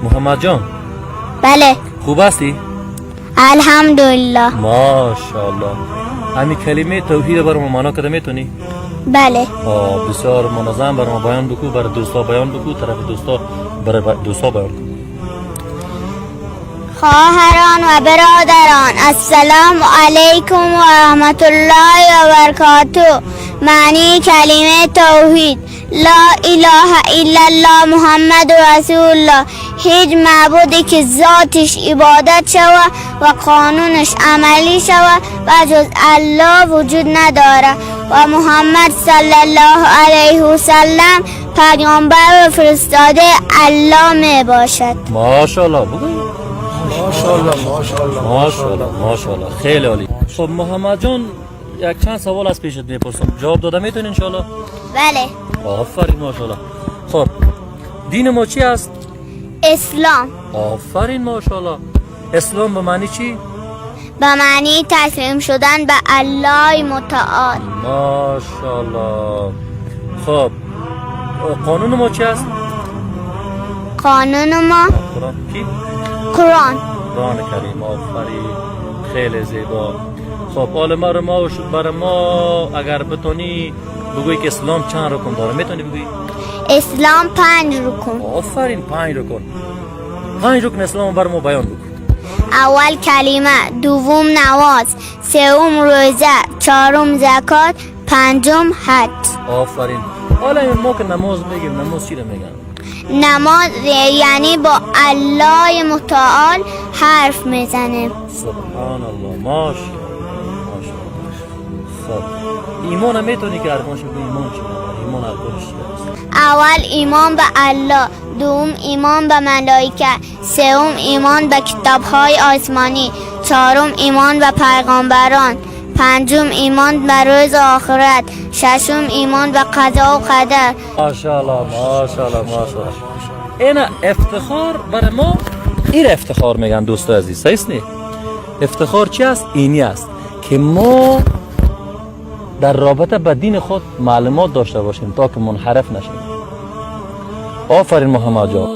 محمد جان بله خوب هستی؟ الحمدلله. ماشاءالله. همین کلمه توحید برای ما معنا کده میتونی؟ بله. بسیار منظم برای ما بیان بکو، برای دوستا بیان بکو، طرف دوستا برای دوستا بیان کن. خواهران و برادران السلام علیکم و رحمت الله و برکاته. معنی کلمه توحید: لا اله الا الله محمد رسول الله. هیچ معبودی که ذاتش عبادت شود و قانونش عملی شود و جز الله وجود نداره و محمد صلی الله علیه و سلم پیامبر و فرستاده الله می باشد. ماشاءالله بگو. ماشاءالله. ماشاءالله خیلی عالی. خب محمد جان یک چند سوال از پیشت میپرسم، جواب داده میتونی انشالله؟ بله. آفرین ماشاءالله. خب دین ما چی است؟ اسلام. آفرین ماشاءالله. اسلام به معنی چی؟ به معنی تسلیم شدن به الله متعال. ماشاءالله. خب قانون ما چی است؟ قانون ما قرآن کی؟ قرآن. قرآن کریم. آفرین خیلی زیبا. خب حال برای ما اگر بتونی بگویی که اسلام چند رکن داره میتونی بگویی؟ اسلام 5 رکن. آفرین 5 رکن. 5 رکن اسلام بر ما بیان بکن. اول کلمه، دوم نماز، سوم روزه، چهارم زکات، پنجم حج. آفرین. حالا ما که نماز میگیم، نماز چی رو میگن؟ نماز یعنی با الله متعال حرف میزنیم. سبحان الله. ماشاءالله. خب ایمان میتونی که ارکانش بگی؟ ایمان چی؟ ایمان ارکانش چی است؟ اول ایمان به الله، دوم ایمان به ملائکه، سوم ایمان به کتاب‌های آسمانی، چهارم ایمان به پیغمبران، پنجم ایمان به روز آخرت، ششم ایمان به قضا و قدر. ماشاءالله ماشاءالله ماشاءالله. این افتخار برای ما، این افتخار میگن دوستو عزیز، صحیح نه؟ افتخار چی است؟ اینی است که ما در رابطه با دین خود معلومات داشته باشیم تا که منحرف نشیم. آفرین محمد جان.